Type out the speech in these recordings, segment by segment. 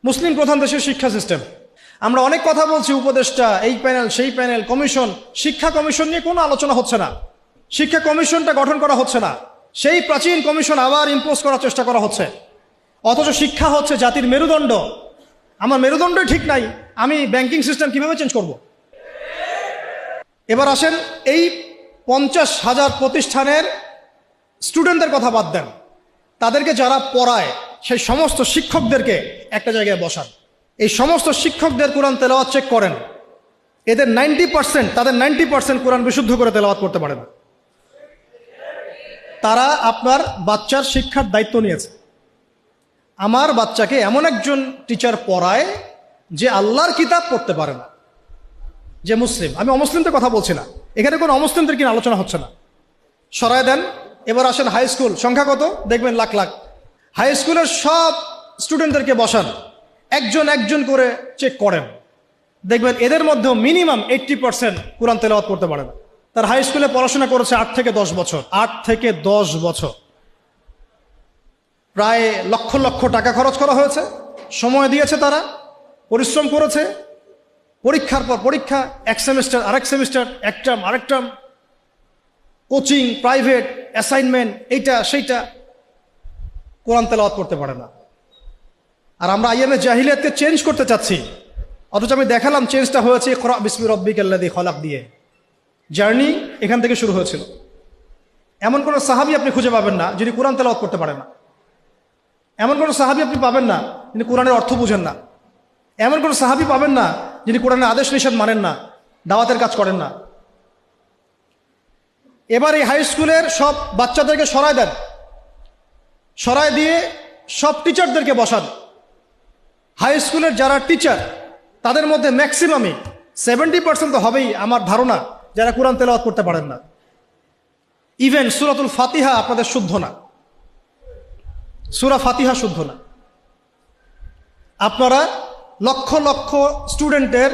মুসলিম প্রধান দেশের শিক্ষা সিস্টেম। আমরা অনেক কথা বলছি, উপদেষ্টা, এই প্যানেল, সেই প্যানেল, কমিশন। শিক্ষা কমিশন নিয়ে কোনো আলোচনা হচ্ছে না। শিক্ষা কমিশনটা গঠন করা হচ্ছে না। সেই প্রাচীন কমিশন আবার ইম্পোজ করার চেষ্টা করা হচ্ছে। অথচ শিক্ষা হচ্ছে জাতির মেরুদণ্ড। আমার মেরুদণ্ডই ঠিক নাই, আমি ব্যাংকিং সিস্টেম কিভাবে চেঞ্জ করব? এবার আসেন, এই 50,000 প্রতিষ্ঠানের স্টুডেন্টদের কথা বাদ দেন, তাদেরকে যারা পড়ায় সেই সমস্ত শিক্ষকদেরকে একটা জায়গায় বসান। এই সমস্ত শিক্ষকদের কোরআন তেলাওয়াত চেক করেন। এদের 90%, তাদের 90% কোরআন বিশুদ্ধ করে তেলাওয়াত করতে পারে না। তারা আপনার বাচ্চার শিক্ষার দায়িত্ব নিয়েছে। আমার বাচ্চাকে এমন একজন টিচার পড়ায় যে আল্লাহর কিতাব পড়তে পারে না, যে মুসলিম। আমি অমুসলিমদের কথা বলছি না, এখানে কোনো অমুসলিমদের কিনা আলোচনা হচ্ছে না। সরায় দেন। এবার আসেন হাই স্কুল, সংখ্যা কত দেখবেন? লাখ লাখ। হাই স্কুলের সব স্টুডেন্টদেরকে বসান, একজন একজন করে চেক করেন, দেখবেন এদের মধ্যেও মিনিমাম 80% কোরআন তেলাওয়াত করতে পারে না। তার হাই স্কুলে পড়াশোনা করেছে 8 থেকে 10 বছর। 8 থেকে 10 বছর, প্রায় লক্ষ লক্ষ টাকা খরচ করা হয়েছে, সময় দিয়েছে, তারা পরিশ্রম করেছে। পরীক্ষার পর পরীক্ষা, এক সেমিস্টার আরেক সেমিস্টার, এক টার্ম আরেক টার্ম, কোচিং, প্রাইভেট, অ্যাসাইনমেন্ট, এইটা সেইটা, কোরআন তেলাওয়াত করতে পারে না। আর আমরা আইএমএ জাহিলিয়াতকে চেঞ্জ করতে চাচ্ছি, অথচ আমি দেখালাম চেঞ্জটা হয়েছে ইকরা বিসমি রাব্বিকাল্লাযী খলাক দিয়ে। জার্নি এখান থেকে শুরু হয়েছিল। এমন কোনো সাহাবী আপনি খুঁজে পাবেন না যিনি কোরআন তেলাওয়াত করতে পারেন না। এমন কোনো সাহাবী আপনি পাবেন না যিনি কোরআনের অর্থ বুঝেন না। এমন কোনো সাহাবী পাবেন না যিনি কোরআনের আদেশ নিষেধ মানেন না, দাওয়াতের কাজ করেন না। এবার এই হাই স্কুলের সব বাচ্চাদেরকে সরায় দেন, সরায় দিয়ে সব টিচারদেরকে বসান। হাই স্কুলের যারা টিচার তাদের মধ্যে ম্যাক্সিমামই 70% তো হবেই আমার ধারণা যারা কোরআন তেলাওয়াত করতে পারেন না। ইভেন সূরাতুল ফাতিহা আপনাদের শুদ্ধ না, সূরা ফাতিহা শুদ্ধ না। আপনারা লক্ষ লক্ষ স্টুডেন্টের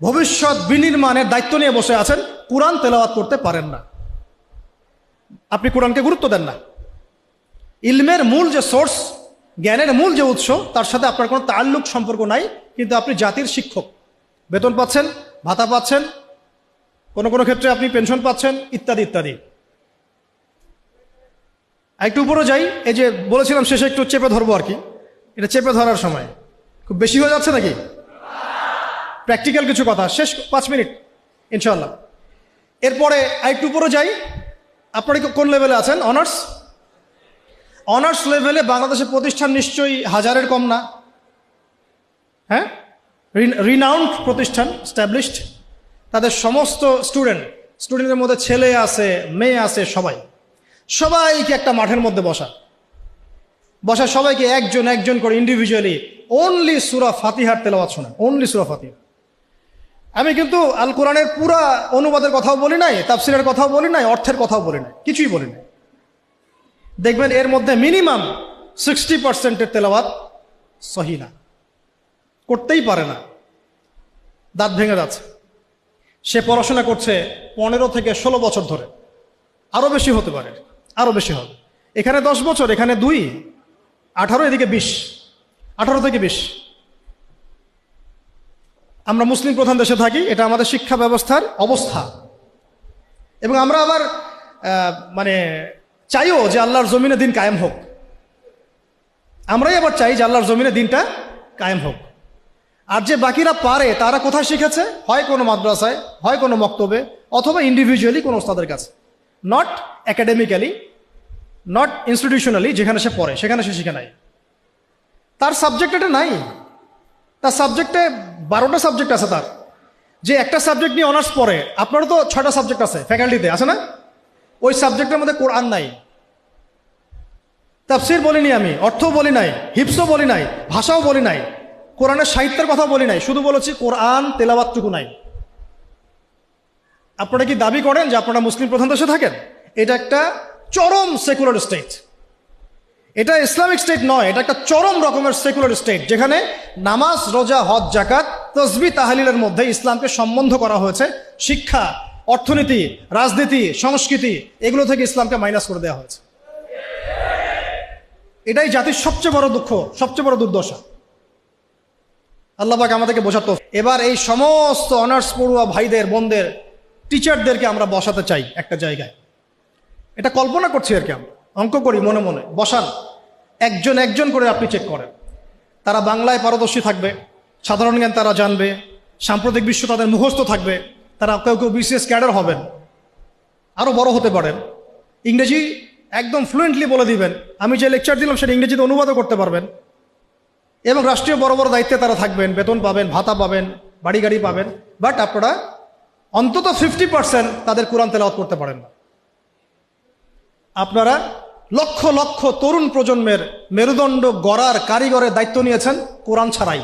ভবিষ্যৎ বিনির্মাণের দায়িত্ব নিয়ে বসে আছেন, কোরআন তেলাওয়াত করতে পারেন না। আপনি কোরআনকে গুরুত্ব দেন না। ইলমের মূল যে সোর্স, জ্ঞানের মূল যে উৎস, তার সাথে আপনার কোনো তাল্লুক, সম্পর্ক নাই, কিন্তু আপনি জাতির শিক্ষক, বেতন পাচ্ছেন, ভাতা পাচ্ছেন, কোনো কোনো ক্ষেত্রে আপনি পেনশন পাচ্ছেন, ইত্যাদি ইত্যাদি। একটু উপরে যাই। এই যে বলেছিলাম শেষে একটু চেপে ধরবো আর কি, এটা চেপে ধরার সময় খুব বেশি হয়ে যাচ্ছে নাকি? প্র্যাকটিক্যাল কিছু কথা, শেষ 5 মিনিট ইনশাআল্লাহ। এরপরে আরেকটু উপরে যাই। আপনারা কোন লেভেলে আছেন? অনার্স। অনার্স লেভেলে বাংলাদেশের প্রতিষ্ঠান নিশ্চয়ই 1000-এর কম না? হ্যাঁ, রিনাউন্ড প্রতিষ্ঠান, স্ট্যাবলিশড। তাদের সমস্ত স্টুডেন্টের মধ্যে ছেলে আছে, মেয়ে আছে, সবাইকে একটা মাঠের মধ্যে বসা, সবাইকে একজন একজন করে ইন্ডিভিজুয়ালি অনলি সূরা ফাতিহার তেলাওয়াত শোনান, অনলি সূরা ফাতিহা। আমি কিন্তু আল কোরআনের পুরা অনুবাদের কথাও বলি নাই, তাফসিরের কথাও বলি নাই, অর্থের কথাও বলি নাই, কিছুই বলি নাই। দেখবেন এর মধ্যে মিনিমাম 60%-এর তেলাওয়াত সহি না, করতেই পারে না, দাঁত ভেঙে যাচ্ছে। সে পড়াশোনা করছে 15 থেকে 16 বছর ধরে, আরো বেশি হতে পারে, আরো বেশি হবে। এখানে 10 বছর, এখানে 2, 18, এদিকে 20, 18 থেকে 20। আমরা মুসলিম প্রধান দেশে থাকি, এটা আমাদের শিক্ষা ব্যবস্থার অবস্থা। এবং আমরা আবার মানে চাইও যে আল্লাহর জমিনে দিন কায়েম হোক। আমরাই আবার চাই যে আল্লাহর জমিনে দিনটা কায়েম হোক। আর যে বাকিরা পারে তারা কোথায় শিখেছে? হয় কোনো মাদ্রাসায়, হয় কোনো মক্তবে, অথবা ইন্ডিভিজুয়ালি কোনো ওস্তাদের কাছে। নট একাডেমিক্যালি, নট ইনস্টিটিউশনালি, যেখানে সে পড়ে সেখানে সে শিখে নাই। তার সাবজেক্ট এটা নাই, তার সাবজেক্টে 12টা সাবজেক্ট আছে তার। যে একটা সাবজেক্ট নিয়ে অনার্স পড়ে, আপনারও তো 6টা সাবজেক্ট আছে ফ্যাকাল্টিতে, আছে না? ওই সাবজেক্টের মধ্যে কোরআন নাই, তাফসীর বলিনি আমি, অর্থও বলি নাই, হিফজও বলি নাই, ভাষাও বলি নাই, কোরআনের সাহিত্যের কথা বলি নাই, শুধু বলেছি কোরআন তেলাওয়াতটুকু নাই। আপনারা কি দাবি করেন যে আপনারা মুসলিম প্রধান দেশে থাকেন? এটা একটা চরম সেকুলার স্টেট, এটা ইসলামিক স্টেট নয়, এটা একটা চরম রকমের সেকুলার স্টেট, যেখানে নামাজ, রোজা, হজ, যাকাত, তাসবিহ, তাহলিলের মধ্যে ইসলামকে সম্বন্ধ করা হয়েছে। শিক্ষা, অর্থনীতি, রাজনীতি, সংস্কৃতি, এগুলো থেকে ইসলামকে মাইনাস করে দেওয়া হয়েছে। এটাই জাতির সবচেয়ে বড় দুঃখ, সবচেয়ে বড় দুর্দশা। আল্লাহ পাক আমাদেরকে বোঝার তৌফিক। এবার এই সমস্ত অনার্স পড়ুয়া ভাইদের বোনদের টিচারদেরকে আমরা বসাতে চাই একটা জায়গায়। এটা কল্পনা করছি আর কি, আমরা অঙ্ক করি মনে মনে, বসান একজন একজন করে আপনি চেক করেন। তারা বাংলায় পারদর্শী থাকবে, সাধারণ জ্ঞান তারা জানবে, সাম্প্রতিক বিশ্ব তাদের মুখস্থ থাকবে, তারা কেউ কেউ বিসিএস ক্যাডার হবেন, আরও বড় হতে পারেন, ইংরেজি একদম ফ্লুয়েন্টলি বলে দিবেন, আমি যে লেকচার দিলাম সেটা ইংরেজিতে অনুবাদও করতে পারবেন, এবং রাষ্ট্রীয় বড় বড় দায়িত্বে তারা থাকবেন, বেতন পাবেন, ভাতা পাবেন, বাড়ি গাড়ি পাবেন। বাট আপনারা অন্তত 50% তাদের কোরআন তেলাওয়াত করতে পারেন না। আপনারা লক্ষ লক্ষ তরুণ প্রজন্মের মেরুদণ্ড গড়ার কারিগরের দায়িত্ব নিয়েছেন কোরআন ছাড়াই,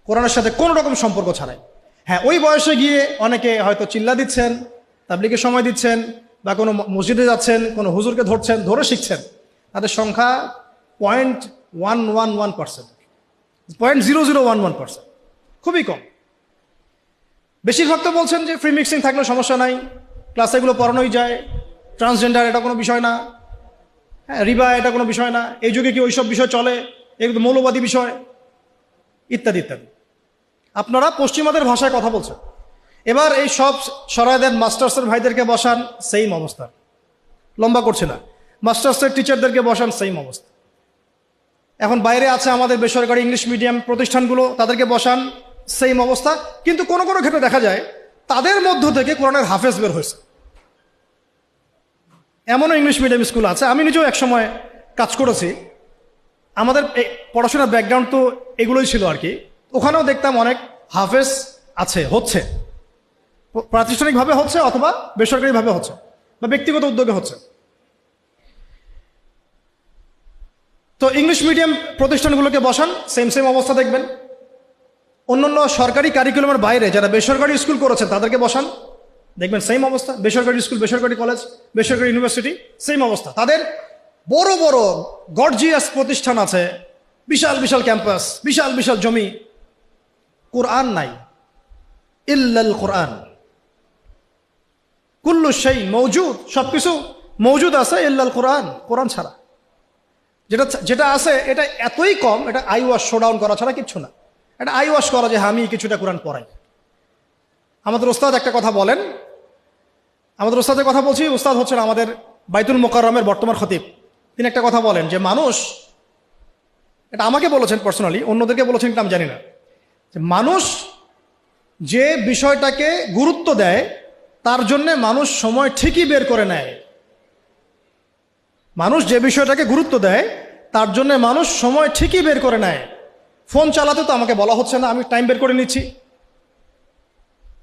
কোরআনের সাথে কোনো রকম সম্পর্ক ছাড়াই। হ্যাঁ, ওই বয়সে গিয়ে অনেকে হয়তো চিল্লা দিচ্ছেন, তাবলীগে সময় দিচ্ছেন, বা কোনো মসজিদে যাচ্ছেন, কোনো হুজুরকে ধরছেন, ধরে শিখছেন, তাদের সংখ্যা 0.111%, 0.0011%, খুবই কম। বেশিরভাগ তো বলছেন যে ফ্রি মিক্সিং থাকলে সমস্যা নাই, ক্লাসে এগুলো পড়ানোই যায়, ট্রান্সজেন্ডার এটা কোনো বিষয় না, হ্যাঁ রিবা এটা কোনো বিষয় না, এই যুগে কি ওইসব বিষয় চলে, এগুলো মৌলবাদী বিষয়, ইত্যাদি ইত্যাদি। আপনারা পশ্চিমাদের ভাষায় কথা বলছেন। এবার এই সব সরাইদের মাস্টার্সের ভাইদেরকে বসান, সেম অবস্থা, লম্বা করছে না, মাস্টার্সের টিচারদেরকে বসান, সেম অবস্থা। এখন বাইরে আছে আমাদের বেসরকারি ইংলিশ মিডিয়াম প্রতিষ্ঠানগুলো, তাদেরকে বসান, সেম অবস্থা। কিন্তু কোনো কোনো ক্ষেত্রে দেখা যায় তাদের মধ্য থেকে কোরআনের হাফেজ বের হয়েছে, এমনও ইংলিশ মিডিয়াম স্কুল আছে। আমি নিজেও একসময় কাজ করেছি, আমাদের পড়াশোনার ব্যাকগ্রাউন্ড তো এগুলোই ছিল আর কি। ওখানেও দেখতাম অনেক হাফেজ আছে, হচ্ছে, প্রাতিষ্ঠানিকভাবে হচ্ছে অথবা বেসরকারিভাবে হচ্ছে বা ব্যক্তিগত উদ্যোগে হচ্ছে। তো ইংলিশ মিডিয়াম প্রতিষ্ঠানগুলোকে বসান, সেম সেম অবস্থা দেখবেন। অন্যান্য সরকারি কারিকুলামের বাইরে যারা বেসরকারি স্কুল করেছেন তাদেরকে বসান, দেখবেন সেম অবস্থা। বেসরকারি স্কুল, বেসরকারি কলেজ, বেসরকারি ইউনিভার্সিটি, সেম অবস্থা। তাদের বড় বড় গর্জিয়াস প্রতিষ্ঠান আছে, বিশাল বিশাল ক্যাম্পাস, বিশাল বিশাল জমি, কোরআন নাই। ইল্লাল কোরআন, কুল্লু শাই মওজুদ, সবকিছু মওজুদ আছে, ইল্লাল কোরআন, কোরআন ছাড়া। যেটা আছে এটা এতই কম, এটা আই ওয়াশ শোডাউন করা ছাড়া কিচ্ছু না। এটা আই ওয়াশ করা যে আমি কিছুটা কোরআন পড়াই। আমাদের ওস্তাদ একটা কথা বলেন, আমাদের ওস্তাদের কথা বলছি, ওস্তাদ হচ্ছেন আমাদের বাইতুল মোকাররমের বর্তমান খতিব। তিনি একটা কথা বলেন যে মানুষ, এটা আমাকে বলেছেন পার্সোনালি, অন্যদেরকে বলেছেন কিনা আমি জানি না, যে মানুষ যে বিষয়টাকে গুরুত্ব দেয় তার জন্যে মানুষ সময় ঠিকই বের করে নেয়। মানুষ যে বিষয়টাকে গুরুত্ব দেয় তার জন্য মানুষ সময় ঠিকই বের করে নেয়। ফোন চালাতে তো আমাকে বলা হচ্ছে না, আমি টাইম বের করে নিচ্ছি।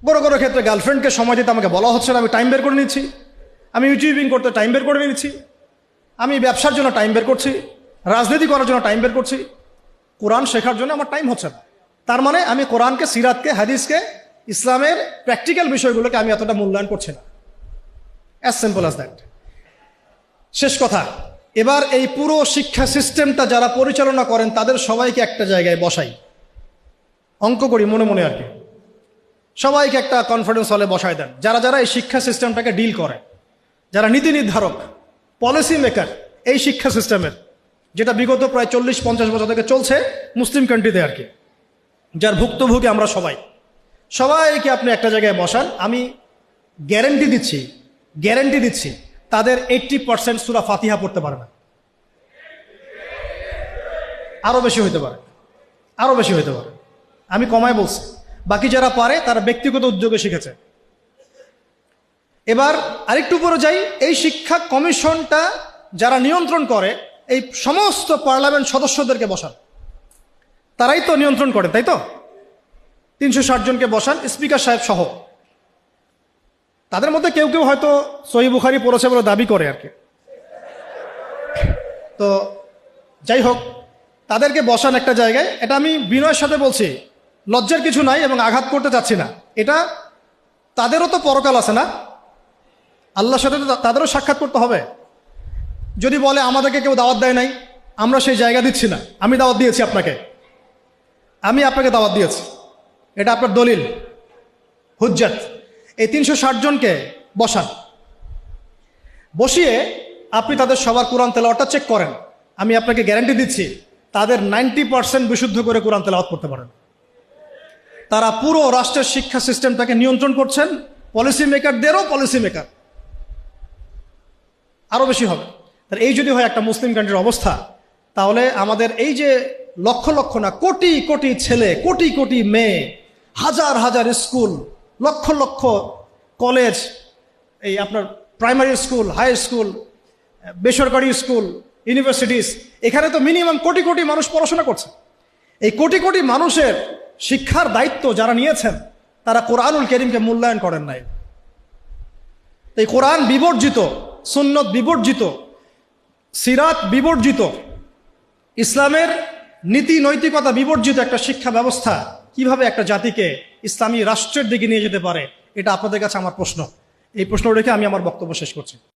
বড় বড় ক্ষেত্রে গার্লফ্রেন্ডকে সময় দিতে আমাকে বলা হচ্ছে না, আমি টাইম বের করে নিচ্ছি। আমি ইউটিউবিং করতে টাইম বের করে নিচ্ছি, আমি ব্যবসার জন্য টাইম বের করছি, রাজনীতি করার জন্য টাইম বের করছি, কোরআন শেখার জন্য আমার টাইম হচ্ছে না। তার মানে আমি কোরআনকে, সিরাতকে, হাদিসকে, ইসলামের প্র্যাকটিক্যাল বিষয়গুলোকে আমি এতটা মূল্যায়ন করছি না। As simple as that. শেষ কথা, এবার এই পুরো শিক্ষা সিস্টেমটা যারা পরিচালনা করেন তাদের সবাইকে একটা জায়গায় বসাই, অঙ্ক করি মনে মনে আর কি, সবাইকে একটা কনফারেন্স হলে বসায় দেন, যারা যারা এই শিক্ষা সিস্টেমটাকে ডিল করে, যারা নীতি নির্ধারক, পলিসি মেকার এই শিক্ষা সিস্টেমের, যেটা বিগত প্রায় 40-50 বছর থেকে চলছে মুসলিম কান্ট্রিতে আর কি, যার ভুক্তভোগী আমরা সবাইকে আপনি একটা জায়গায় বসান। আমি গ্যারেন্টি দিচ্ছি তাদের 80% সূরা ফাতিহা পড়তে পারে না, আরো বেশি হইতে পারে, আমি কমায় বলছি। বাকি যারা পারে তারা ব্যক্তিগত উদ্যোগে শিখেছে। এবার আরেকটু উপরে যাই, এই শিক্ষা কমিশনটা যারা নিয়ন্ত্রণ করে এই সমস্ত পার্লামেন্ট সদস্যদেরকে বসান, তারাই তো নিয়ন্ত্রণ করে, তাই তো? 360 জনকে বসান, স্পিকার সাহেব সহ। তাদের মধ্যে কেউ কেউ হয়তো সহিহ বুখারী পড়েছে বলে দাবি করে আর কি। তো যাই হোক, তাদেরকে বসান একটা জায়গায়। এটা আমি বিনয়ের সাথে বলছি, লজ্জার কিছু নাই এবং আঘাত করতে চাচ্ছি না। এটা তাদেরও তো পরকাল আছে না, আল্লাহর সাথে তো তাদেরও সাক্ষাৎ করতে হবে। যদি বলে আমাদেরকে কেউ দাওয়াত দেয় নাই, আমরা সেই জায়গা দিচ্ছি না, আমি দাওয়াত দিয়েছি আপনাকে, আমি আপনাকে দাওয়াত দিয়েছি, এটা আপনার দলিল, হুজ্জাত। এই 360 জনকে বসান, বসিয়ে আপনি তাদের সবার কোরআন তেলাওয়াতটা চেক করেন। আমি আপনাকে গ্যারান্টি দিচ্ছি তাদের 90% বিশুদ্ধ করে কোরআন তেলাওয়াত করতে পারেন। তারা পুরো রাষ্ট্রের শিক্ষা সিস্টেমটাকে নিয়ন্ত্রণ করছেন, পলিসি মেকারদেরও পলিসি মেকার আরও বেশি হবে। তাহলে এই যদি হয় একটা মুসলিম কান্ট্রির অবস্থা, তাহলে আমাদের এই যে লক্ষ লক্ষ না কোটি কোটি ছেলে, কোটি কোটি মেয়ে, হাজার হাজার স্কুল, লক্ষ লক্ষ কলেজ, এই আপনার প্রাইমারি স্কুল, হাই স্কুল, বেসরকারি স্কুল, ইউনিভার্সিটিস, এখানে তো মিনিমাম কোটি কোটি মানুষ পড়াশোনা করছে। এই কোটি কোটি মানুষের শিক্ষার দায়িত্ব যারা নিয়েছেন, তারা কোরআনুল কারীমকে মূল্যায়ন করেন নাই। এই কোরআন বিবর্জিত, সুন্নত বিবর্জিত, সিরাত বিবর্জিত, ইসলামের নীতি নৈতিকতা বিবর্জিত একটা শিক্ষা ব্যবস্থা কিভাবে একটা জাতিকে ইসলামী রাষ্ট্রের দিকে নিয়ে যেতে পারে, এটা আপনাদের কাছে আমার প্রশ্ন। এই প্রশ্ন রেখে আমি আমার বক্তব্য শেষ করছি।